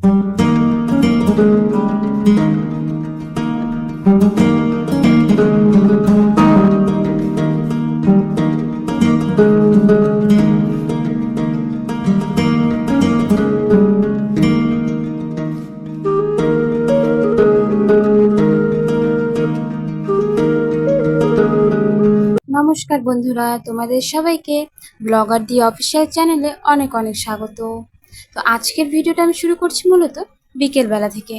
নমস্কার বন্ধুরা, তোমাদের সবাইকে ব্লগার দি অফিসিয়াল চ্যানেলে অনেক অনেক স্বাগত। তো আজকের ভিডিওটা আমি শুরু করছি মূলত বিকেলবেলা থেকে।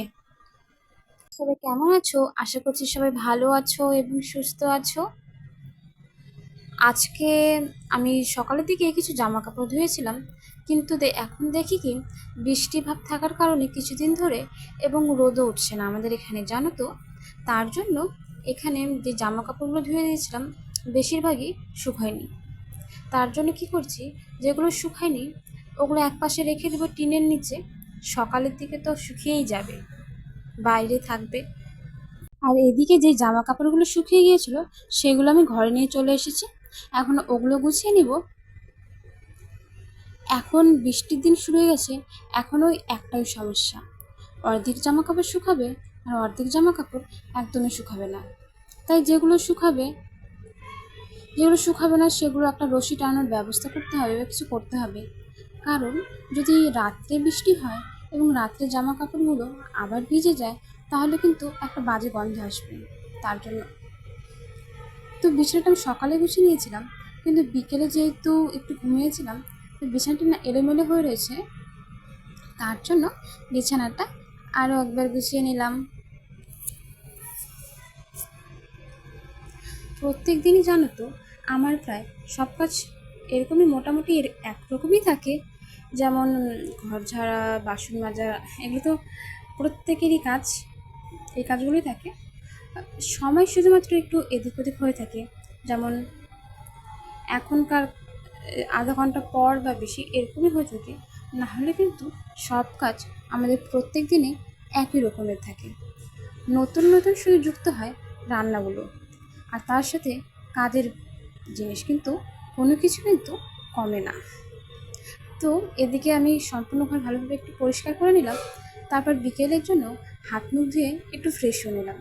সবাই কেমন আছো? আশা করছি সবাই ভালো আছো এবং সুস্থ আছো। আজকে আমি সকালের দিকে কিছু জামা কাপড় ধুয়েছিলাম, কিন্তু এখন দেখি কি বৃষ্টি ভাব থাকার কারণে কিছুদিন ধরে এবং রোদও উঠছে না আমাদের এখানে, জানো তো। তার জন্য এখানে যে জামা কাপড়গুলো ধুয়ে দিয়েছিলাম বেশিরভাগই শুকায়নি। তার জন্য কি করছি, যেগুলো শুকায়নি ওগুলো একপাশে রেখে দেবো টিনের নিচে। সকালের দিকে তো শুকিয়েই যাবে, বাইরে থাকবে। আর এদিকে যে জামা কাপড়গুলো শুকিয়ে গিয়েছিল সেগুলো আমি ঘরে নিয়ে চলে এসেছি। এখন ওগুলো গুছিয়ে নিব। এখন বৃষ্টির দিন শুরু হয়ে গেছে, এখন ওই একটাই সমস্যা, অর্ধেক জামা কাপড় শুকাবে আর অর্ধেক জামা কাপড় একদমই শুকাবে না। তাই যেগুলো শুকাবে না সেগুলো একটা রশি টানানোর ব্যবস্থা করতে হবে বা কিছু করতে হবে। কারণ যদি রাত্রে বৃষ্টি হয় এবং রাত্রে জামা কাপড়গুলো আবার ভিজে যায় তাহলে কিন্তু একটা বাজে গন্ধ আসবে। তার জন্য তো বিছানাটা আমি সকালে গুছিয়ে নিয়েছিলাম, কিন্তু বিকেলে যেহেতু একটু ঘুমিয়েছিলাম তো বিছানাটা না এলোমেলো হয়ে রয়েছে। তার জন্য বিছানাটা আরও একবার গুছিয়ে নিলাম। প্রত্যেক দিনই জানো তো আমার প্রায় সব কাজ এরকমই মোটামুটি একরকমই থাকে। যেমন ঘর ঝাড়া, বাসন মাজা, এগুলো তো প্রত্যেকেরই কাজ, এই কাজগুলোই থাকে। সময় শুধুমাত্র একটু এদিক ওদিক হয়ে থাকে, যেমন এখনকার আধা ঘন্টা পর বা বেশি এরকমই হয়ে থাকে। নাহলে কিন্তু সব কাজ আমাদের প্রত্যেক দিনে একই রকমের থাকে। নতুন নতুন শুধু যুক্ত হয় রান্নাগুলো, আর তার সাথে কাজের জিনিস কিন্তু কোনো কিছু কিন্তু কমে না। তো এদিকে আমি সম্পূর্ণ ঘর ভালোভাবে একটু পরিষ্কার করে নিলাম। তারপর বিকেলের জন্য হাত মুখ ধুয়ে একটু ফ্রেশ হয়ে নিলাম।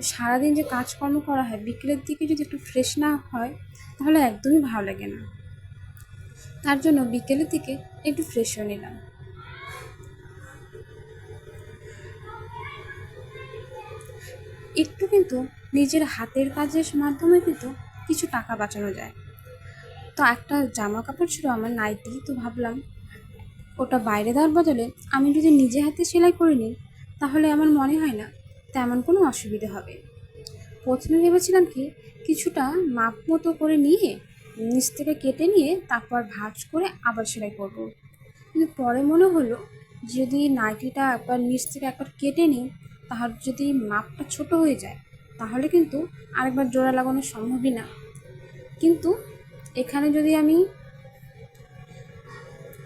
সারাদিন যে কাজকর্ম করা হয় বিকেলের দিকে যদি একটু ফ্রেশ না হয় তাহলে একদমই ভালো লাগে না। তার জন্য বিকেলের দিকে একটু ফ্রেশ হয়ে নিলাম। একটু কিন্তু নিজের হাতের কাজের মাধ্যমে কিন্তু কিছু টাকা বাঁচানো যায়। তো একটা জামা কাপড় ছিল আমার, নাইটি, তো ভাবলাম ওটা বাইরে দেওয়ার বদলে আমি যদি নিজে হাতে সেলাই করে নিই তাহলে আমার মনে হয় না তেমন কোনো অসুবিধে হবে। প্রথমে ভেবেছিলাম কি কিছুটা মাপ মতো করে নিয়ে নিচ থেকে কেটে নিয়ে তারপর ভাঁজ করে আবার সেলাই করব। কিন্তু পরে মনে হলো যদি নাইটিটা একবার নিচ থেকে একবার কেটে নিই তাহলে যদি মাপটা ছোট হয়ে যায় তাহলে কিন্তু আরেকবার জোড়া লাগানো সম্ভবই না। কিন্তু এখানে যদি আমি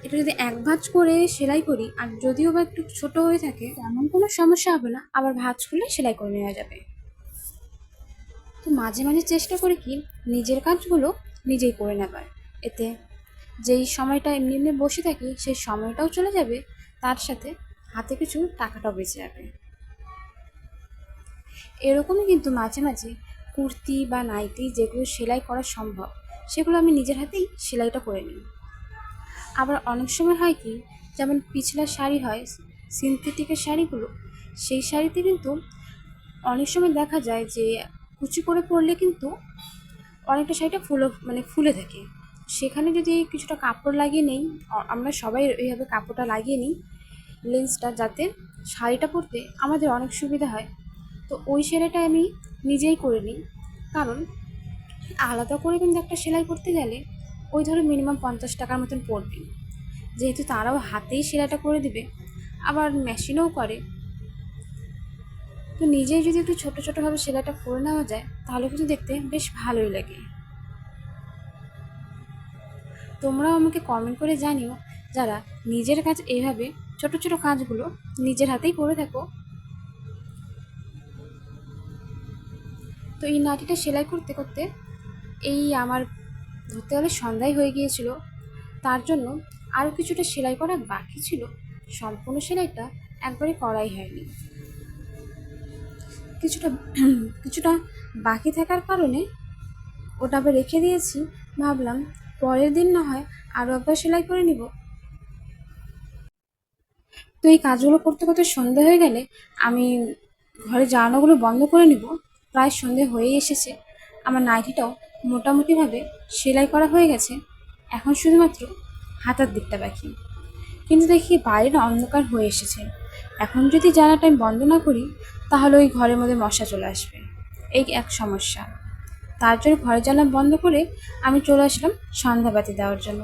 এটা যদি এক ভাঁজ করে সেলাই করি আর যদিও বা একটু ছোট হয়ে থাকে তেমন কোনো সমস্যা হবে না, আবার ভাঁজ করলে সেলাই করে নেওয়া যাবে। তো মাঝে মাঝে চেষ্টা করি কি নিজের কাজগুলো নিজেই করে নেবার, এতে যেই সময়টা এমনি এমনি বসে থাকি সেই সময়টাও চলে যাবে, তার সাথে হাতে কিছু টাকাটাও বেঁচে যাবে। এরকমই কিন্তু মাঝে মাঝে কুর্তি বা নাইটি যেগুলো সেলাই করা সম্ভব সেগুলো আমি নিজের হাতেই সেলাইটা করে নিই। আবার অনেক সময় হয় কি, যেমন পিছলা শাড়ি হয় সিনথেটিকের শাড়িগুলো, সেই শাড়িতে কিন্তু অনেক সময় দেখা যায় যে কুচি করে পরলে কিন্তু অনেকটা শাড়িটা ফুলে থাকে। সেখানে যদি কিছুটা কাপড় লাগিয়ে নেই, আমরা সবাই এইভাবে কাপড়টা লাগিয়ে নিই লেন্সটা, যাতে শাড়িটা পরতে আমাদের অনেক সুবিধা হয়। তো ওই সেলাইটা আমি নিজেই করে নিই, কারণ আলাদা করে কিন্তু একটা সেলাই করতে গেলে ওই ধরো মিনিমাম 50 টাকার মতন পড়বে। যেহেতু তারাও হাতেই সেলাইটা করে দিবে, আবার মেশিনেও করে, তো নিজেই যদি একটু ছোটো ছোটোভাবে সেলাইটা করে নেওয়া যায় তাহলে কিন্তু দেখতে বেশ ভালোই লাগে। তোমরাও আমাকে কমেন্ট করে জানিও যারা নিজের কাজ এইভাবে ছোটো ছোটো কাজগুলো নিজের হাতেই করে থাকো। তো এই নাইটিটা সেলাই করতে করতে এই আমার ধরতে গেলে সন্ধ্যায় হয়ে গিয়েছিল। তার জন্য আরও কিছুটা সেলাই করা বাকি ছিল, সম্পূর্ণ সেলাইটা একবারে করাই হয়নি। কিছুটা কিছুটা বাকি থাকার কারণে ওটা আবার রেখে দিয়েছি। ভাবলাম পরের দিন না হয় আরও একবার সেলাই করে নিব। তো এই কাজগুলো করতে করতে সন্ধে হয়ে গেলে আমি ঘরে জানালাগুলো বন্ধ করে নিব। প্রায় সন্ধে হয়েই এসেছে। আমার নাইটিটাও মোটামুটিভাবে সেলাই করা হয়ে গেছে। এখন শুধুমাত্র হাতার দিকটা বাকি। কিন্তু দেখি বাইরে অন্ধকার হয়ে এসেছে। এখন যদি জানালাটা আমি বন্ধ না করি তাহলে ওই ঘরের মধ্যে মশা চলে আসবে, এই এক সমস্যা। তার জন্য ঘরের জানলা বন্ধ করে আমি চলে আসলাম সন্ধ্যাবাতি দেওয়ার জন্য।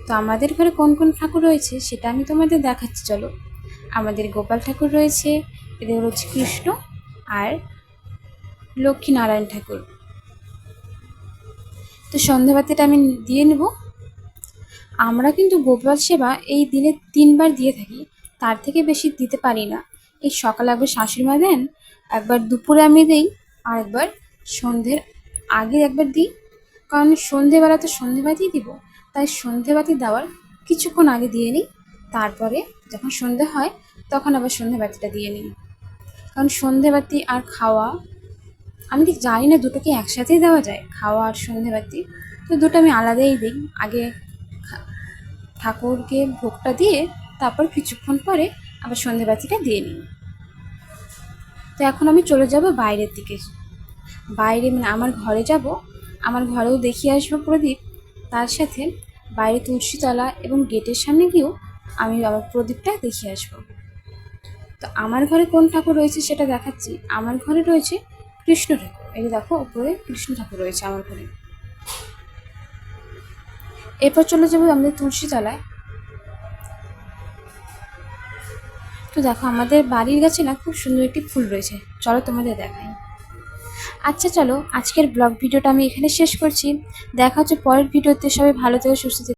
তো আমাদের ঘরে কোন কোন ঠাকুর রয়েছে সেটা আমি তোমাদের দেখাচ্ছি, চলো। আমাদের গোপাল ঠাকুর রয়েছে, এদের হচ্ছে কৃষ্ণ আর লক্ষ্মীনারায়ণ ঠাকুর। তো সন্ধ্যাবাতিটা আমি দিয়ে নেব। আমরা কিন্তু গোপাল সেবা এই দিনে 3বার দিয়ে থাকি, তার থেকে বেশি দিতে পারি না। এই সকালে একবার শাশুড়ি মা দেন, একবার দুপুরে আমি দিই, আর একবার সন্ধ্যের আগে একবার দিই। কারণ সন্ধেবেলা তো সন্ধেবাতি দিব, তাই সন্ধেবাতি দেওয়ার কিছুক্ষণ আগে দিয়ে নিই। তারপরে যখন সন্ধে হয় তখন আবার সন্ধেবাতিটা দিয়ে নিই। কারণ সন্ধেবাতি আর খাওয়া, আমি ঠিক জানি না দুটোকে একসাথেই দেওয়া যায়, খাওয়া আর সন্ধেবাতি। তো দুটো আমি আলাদাই দিই। আগে ঠাকুরকে ভোগটা দিয়ে তারপর কিছুক্ষণ পরে আবার সন্ধেবাতিটা দিয়ে নিই। তো এখন আমি চলে যাব বাইরের দিকে। বাইরে মানে আমার ঘরে যাব, আমার ঘরেও দেখিয়ে আসবো প্রদীপ। তার সাথে বাইরে তুলসীতলা এবং গেটের সামনে গিয়েও আমি আমার প্রদীপটা দেখিয়ে আসবো। তো আমার ঘরে কোন ঠাকুর রয়েছে সেটা দেখাচ্ছি। আমার ঘরে রয়েছে কৃষ্ণ ঠাকুর। এই যে দেখো, উপরে কৃষ্ণ ঠাকুর রয়েছে আমার ঘরে। এরপর চলে যাবো আমাদের তুলসীতলায়। তো দেখো, আমাদের বাড়ির গাছে না খুব সুন্দর একটি ফুল রয়েছে, চলো তোমাদের দেখাই। আচ্ছা চলো, আজকের ব্লগ ভিডিওটা আমি এখানে শেষ করছি। দেখা হচ্ছে পরের ভিডিওতে। সবাই ভালো থেকো, সুস্থ থেকো।